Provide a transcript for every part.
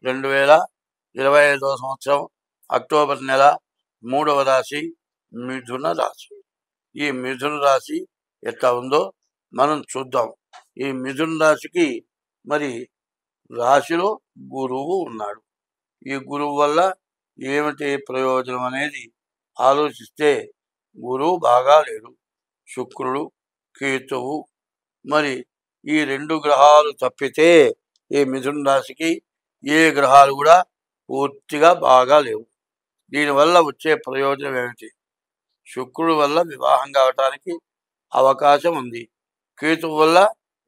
2025 సంవత్సరం అక్టోబర్ నెల 3వ రాశి మిథున రాశి. ఈ మిథున రాశి ఎట్లా ఉందో మనం చూద్దాం. ఈ మిథున రాశికి మరి రాశిలో గురువు ఉన్నాడు. ఈ గురువు వల్ల ఏమిటి ప్రయోజనం అనేది ఆలోచిస్తే గురువు బాగా లేడు. శుక్రుడు, కేతువు, మరి ఈ 2 గ్రహాలు తప్పితే ఈ మిథున రాశికి ఏ గ్రహాలు కూడా పూర్తిగా బాగా లేవు. దీనివల్ల వచ్చే ప్రయోజనం ఏమిటి? శుక్రుడు వల్ల వివాహం కావటానికి అవకాశం ఉంది. కేతువు వల్ల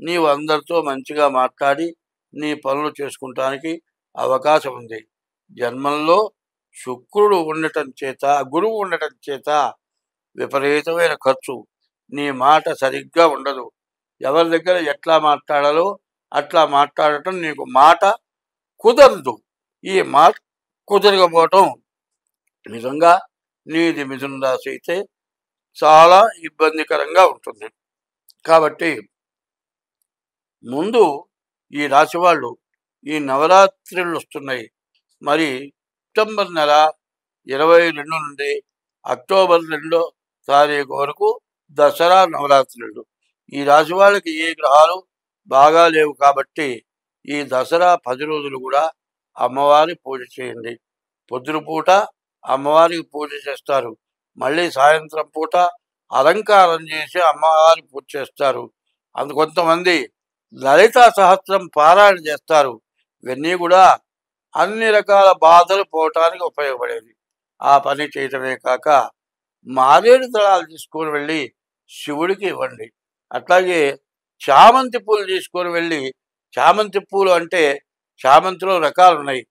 నీవు అందరితో మంచిగా మాట్లాడి నీ పనులు చేసుకుంటానికి అవకాశం ఉంది. జన్మంలో శుక్రుడు ఉండటం చేత, గురువు ఉండటం చేత విపరీతమైన ఖర్చు. నీ మాట సరిగ్గా ఉండదు. ఎవరి దగ్గర ఎట్లా మాట్లాడాలో అట్లా మాట్లాడటం నీకు మాట కుదరదు. ఈ మాట కుదరకపోవటం నిజంగా నీది మిథున రాశి అయితే చాలా ఇబ్బందికరంగా ఉంటుంది. కాబట్టి ముందు ఈ రాశి వాళ్ళు ఈ నవరాత్రులు వస్తున్నాయి. మరి సెప్టెంబర్ నెల 22 నుండి అక్టోబర్ 2వ తారీఖు వరకు దసరా నవరాత్రులు. ఈ రాశి వాళ్ళకి ఏ గ్రహాలు బాగా లేవు కాబట్టి ఈ దసరా 10 రోజులు కూడా అమ్మవారి పూజ చేయండి. పొద్దున పూట అమ్మవారికి పూజ చేస్తారు. మళ్ళీ సాయంత్రం పూట అలంకారం చేసి అమ్మవారికి పూజ చేస్తారు. కొంతమంది లలితా సహస్రం పారాయణ చేస్తారు. ఇవన్నీ కూడా అన్ని రకాల బాధలు పోవటానికి ఉపయోగపడేది. ఆ పని చేయటమే కాక మారేడు దళాలు తీసుకొని వెళ్ళి శివుడికి ఇవ్వండి. అట్లాగే చామంతి పూలు తీసుకొని వెళ్ళి, చామంతి పూలు అంటే చామంతిలో రకాలు ఉన్నాయి.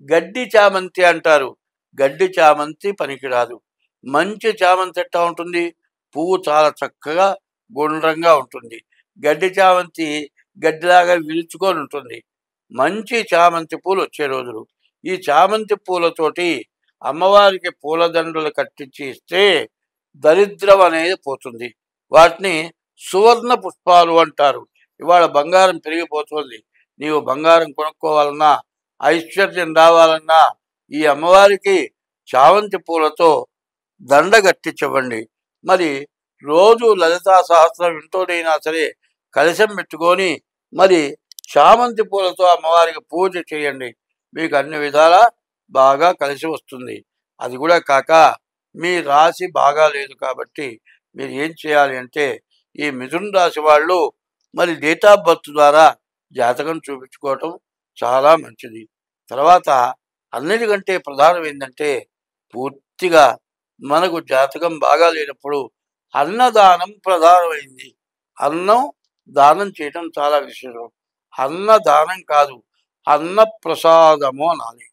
గడ్డి చామంతి అంటారు. గడ్డి చామంతి పనికిరాదు. మంచి చామంతి ఎట్టా ఉంటుంది? పువ్వు చాలా చక్కగా గుండ్రంగా ఉంటుంది. గడ్డి చామంతి గడ్డిలాగా విరుచుకొని ఉంటుంది. మంచి చామంతి పూలు వచ్చే రోజులు. ఈ చామంతి పూలతోటి అమ్మవారికి పూలదండలు కట్టించి ఇస్తే దరిద్రం అనేది పోతుంది. వాటిని సువర్ణ పుష్పాలు అంటారు. ఇవాళ బంగారం పెరిగిపోతుంది. నీవు బంగారం కొనుక్కోవాలన్నా, ఐశ్వర్యం రావాలన్నా ఈ అమ్మవారికి చామంతి పూలతో దండ కట్టించవండి. మరి రోజు లలితా సహస్రం ఇంటోనైనా సరే కలశం పెట్టుకొని మరి చామంతి పూలతో అమ్మవారికి పూజ చేయండి. మీకు అన్ని విధాలా బాగా కలిసి వస్తుంది. అది కూడా కాక మీ రాశి బాగా లేదు కాబట్టి మీరు ఏం చేయాలి అంటే ఈ మిథున రాశి వాళ్ళు మరి డేట్ ఆఫ్ బర్త్ ద్వారా జాతకం చూపించుకోవటం చాలా మంచిది. తర్వాత అన్నిటికంటే ప్రధానం ఏంటంటే పూర్తిగా మనకు జాతకం బాగా లేనప్పుడు అన్నదానం ప్రధానమైంది. అన్నం దానం చేయటం చాలా విశేషం. అన్నదానం కాదు, అన్న ప్రసాదము అనాలి.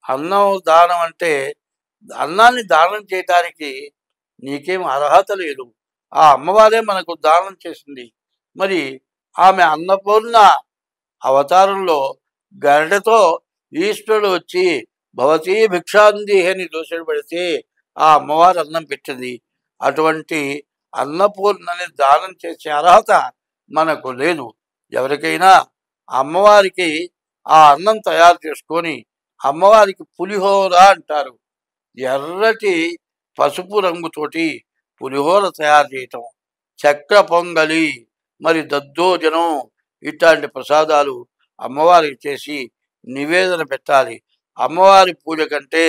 అన్నం దానం అంటే అన్నాన్ని దానం చేయటానికి నీకేం అర్హత లేదు. ఆ అమ్మవారే మనకు దానం చేసింది. మరి ఆమె అన్నపూర్ణ అవతారంలో గరిటతో ఈశ్వరుడు వచ్చి భవతీ భిక్షాంది అని దోషలు పెడితే ఆ అమ్మవారు అన్నం పెట్టింది. అటువంటి అన్నపూర్ణని దానం చేసే అర్హత మనకు లేదు. ఎవరికైనా అమ్మవారికి ఆ అన్నం తయారు చేసుకొని అమ్మవారికి పులిహోర అంటారు. ఎర్రటి పసుపు రంగుతోటి పులిహోర తయారు చేయటం, చక్ర పొంగలి, మరి దద్దోజనం ఇట్లాంటి ప్రసాదాలు అమ్మవారికి చేసి నివేదన పెట్టాలి. అమ్మవారి పూజ కంటే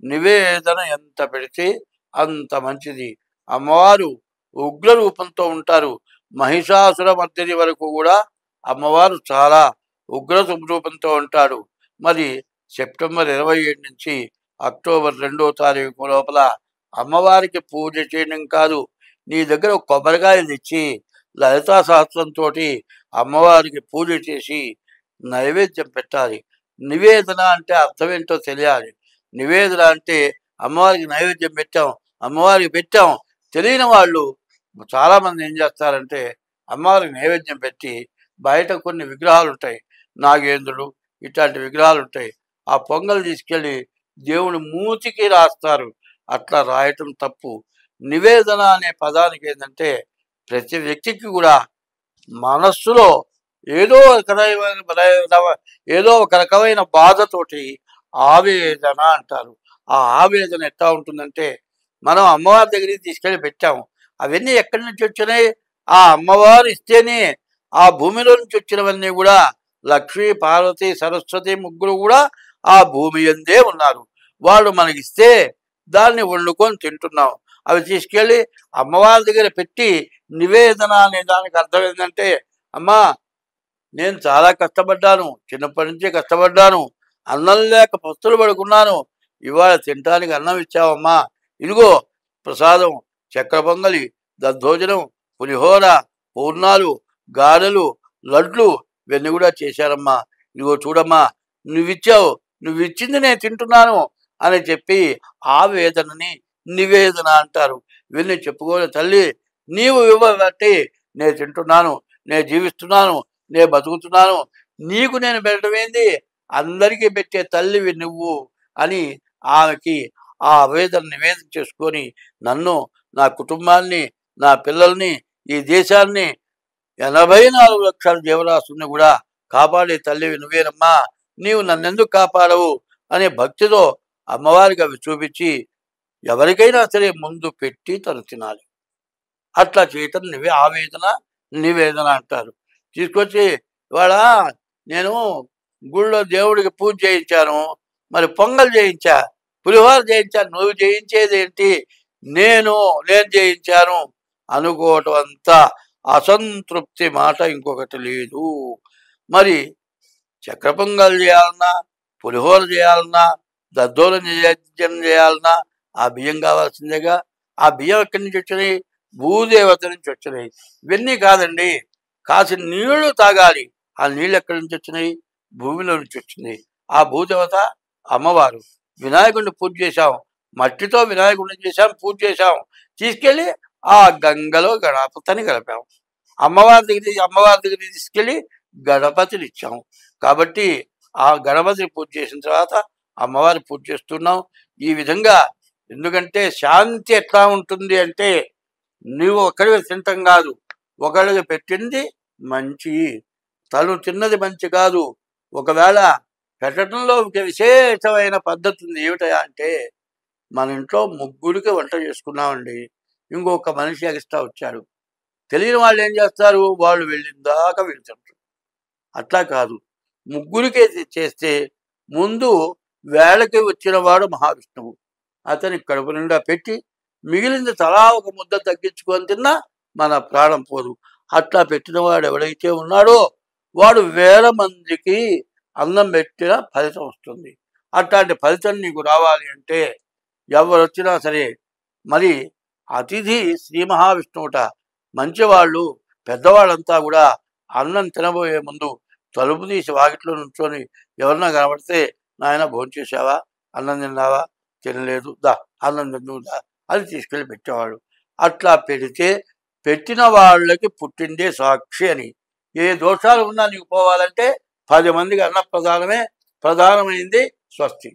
నివేదన ఎంత పెడితే అంత మంచిది. అమ్మవారు ఉగ్ర రూపంతో ఉంటారు. మహిషాసుర మర్దిని వరకు కూడా అమ్మవారు చాలా ఉగ్ర రూపంతో ఉంటాడు. మరి సెప్టెంబర్ 27 నుంచి అక్టోబర్ 2వ తారీఖు లోపల అమ్మవారికి పూజ చేయడం కాదు, నీ దగ్గర కొబ్బరికాయలు తెచ్చి లలితా సహస్రంతో అమ్మవారికి పూజ చేసి నైవేద్యం పెట్టాలి. నివేదన అంటే అర్థం ఏంటో తెలియాలి. నివేదన అంటే అమ్మవారికి నైవేద్యం పెట్టాం, అమ్మవారికి పెట్టాం. తెలియని వాళ్ళు చాలామంది ఏం చేస్తారంటే అమ్మవారికి నైవేద్యం పెట్టి బయట కొన్ని విగ్రహాలు ఉంటాయి, నాగేంద్రుడు ఇట్లాంటి విగ్రహాలు ఉంటాయి, ఆ పొంగల్ తీసుకెళ్ళి దేవుని మూతికి రాస్తారు. అట్లా రాయటం తప్పు. నివేదన అనే పదానికి ఏంటంటే ప్రతి వ్యక్తికి కూడా మనస్సులో ఏదో ఒక ఏదో ఒక రకమైన బాధతోటి ఆవేదన అంటారు. ఆ ఆవేదన ఎట్లా ఉంటుందంటే, మనం అమ్మవారి దగ్గరికి తీసుకెళ్ళి పెట్టాము. అవన్నీ ఎక్కడి నుంచి వచ్చినాయి? ఆ అమ్మవారు ఇస్తేనే. ఆ భూమిలో నుంచి వచ్చినవన్నీ కూడా లక్ష్మీ, పార్వతి, సరస్వతి ముగ్గురు కూడా ఆ భూమి యందే ఉన్నారు. వాళ్ళు మనకిస్తే దాన్ని వండుకొని తింటున్నాం. అవి తీసుకెళ్ళి అమ్మవారి దగ్గర పెట్టి నివేదన అనే దానికి అర్థం ఏంటంటే, అమ్మా నేను చాలా కష్టపడ్డాను, చిన్నప్పటి నుంచే కష్టపడ్డాను, అన్నం లేక పస్తులు పడుకున్నాను, ఇవాళ తినటానికి అన్నం ఇచ్చావమ్మా, ఇదిగో ప్రసాదం, చక్కెర పొంగలి, దద్దోజనం, పులిహోర, పూర్ణాలు, గారెలు, లడ్లు ఇవన్నీ కూడా చేశారమ్మా, ఇదిగో చూడమ్మా, నువ్విచ్చావు, నువ్విచ్చింది నేను తింటున్నాను అని చెప్పి ఆ వేదనని నివేదన అంటారు. ఇవన్నీ చెప్పుకోని తల్లి, నీవు ఇవ్వబట్టి నేను తింటున్నాను, నేను జీవిస్తున్నాను, నేను బతుకుతున్నాను, నీకు నేను పెట్టడం ఏంది, అందరికీ పెట్టే తల్లివి నువ్వు అని ఆమెకి ఆ ఆవేదన నివేదన చేసుకొని నన్ను, నా కుటుంబాన్ని, నా పిల్లల్ని, ఈ దేశాన్ని, 84 లక్షల జీవరాశుల్ని కూడా కాపాడే తల్లివి నువ్వేనమ్మా, నీవు నన్నెందుకు కాపాడవు అనే భక్తితో అమ్మవారికి అవి చూపించి ఎవరికైనా సరే ముందు పెట్టి తను తినాలి. అట్లా చేయటం ఆవేదన నివేదన అంటారు. తీసుకొచ్చి ఇవాళ నేను గుళ్ళో దేవుడికి పూజ చేయించాను, మరి పొంగల్ చేయించా, పులిహోర చేయించాను, నువ్వు చేయించేది ఏంటి, నేను చేయించాను అనుకోవటం అంతా అసంతృప్తి మాట ఇంకొకటి లేదు. మరి చక్ర పొంగల్ చేయాలన్నా, పులిహోర చేయాలన్నా, దద్దోజనం చేయాలన్నా ఆ బియ్యం కావాల్సిందేగా. ఆ బియ్యం ఎక్కడి నుంచి వచ్చినాయి? భూదేవత నుంచి వచ్చినాయి. ఇవన్నీ కాదండి, కాసిన నీళ్లు తాగాలి. ఆ నీళ్ళు ఎక్కడి నుంచి వచ్చినాయి? భూమిలో నుంచి వచ్చినాయి. ఆ భూదేవత అమ్మవారు. వినాయకుడిని పూజ చేశాం, మట్టితో వినాయకుడిని చేశాం, పూజ చేశాం, తీసుకెళ్ళి ఆ గంగలో గణపతిని గడిపాం. అమ్మవారి దగ్గర తీసుకెళ్ళి గణపతిని ఇచ్చాం. కాబట్టి ఆ గణపతిని పూజ చేసిన తర్వాత అమ్మవారి పూజ చేస్తున్నాం. ఈ విధంగా, ఎందుకంటే శాంతి ఎట్లా ఉంటుంది అంటే, నువ్వు ఒక్కడికి తింటాం కాదు, ఒకళ్ళకి పెట్టింది మంచి, తను తిన్నది మంచి కాదు. ఒకవేళ పెట్టడంలో ఒక విశేషమైన పద్ధతి ఉంది. ఏమిటయా అంటే, మన ఇంట్లో ముగ్గురికి వంట చేసుకున్నామండి, ఇంకొక మనిషి ఎక్స్ట్రా వచ్చాడు, తెలియని వాళ్ళు ఏం చేస్తారు, వాళ్ళు వెళ్ళిన దాకా వెళ్తుంటారు. అట్లా కాదు, ముగ్గురికే చేస్తే ముందు వేళకి వచ్చిన వాడు మహావిష్ణువు, అతని కడుపు నిండా పెట్టి మిగిలింది తలా ఒక ముద్ద తగ్గించుకొని తిన్నా మన ప్రాణం పోదు. అట్లా పెట్టిన వాడు ఎవడైతే ఉన్నాడో వాడు 1000 మందికి అన్నం పెట్టిన ఫలితం వస్తుంది. అట్లాంటి ఫలితం నీకు రావాలి అంటే ఎవరు వచ్చినా సరే, మరి అతిథి శ్రీ మహావిష్ణువుట, మంచివాళ్ళు పెద్దవాళ్ళంతా కూడా అన్నం తినబోయే ముందు తలుపు తీసి వాకిట్లో నుంచొని ఎవరన్నా కనబడితే, నాయన భోంచేసావా, అన్నం తిన్నావా, తినలేదు, దా అన్నం తిందా అని తీసుకెళ్ళి పెట్టేవాడు. అట్లా పెడితే పెట్టిన వాళ్ళకి పుట్టిందే సాక్షి అని. ఏ దోషాలు ఉన్నా నీకు పోవాలంటే 10 మందికి అన్న ప్రధానమే ప్రధానమైంది స్వస్తి.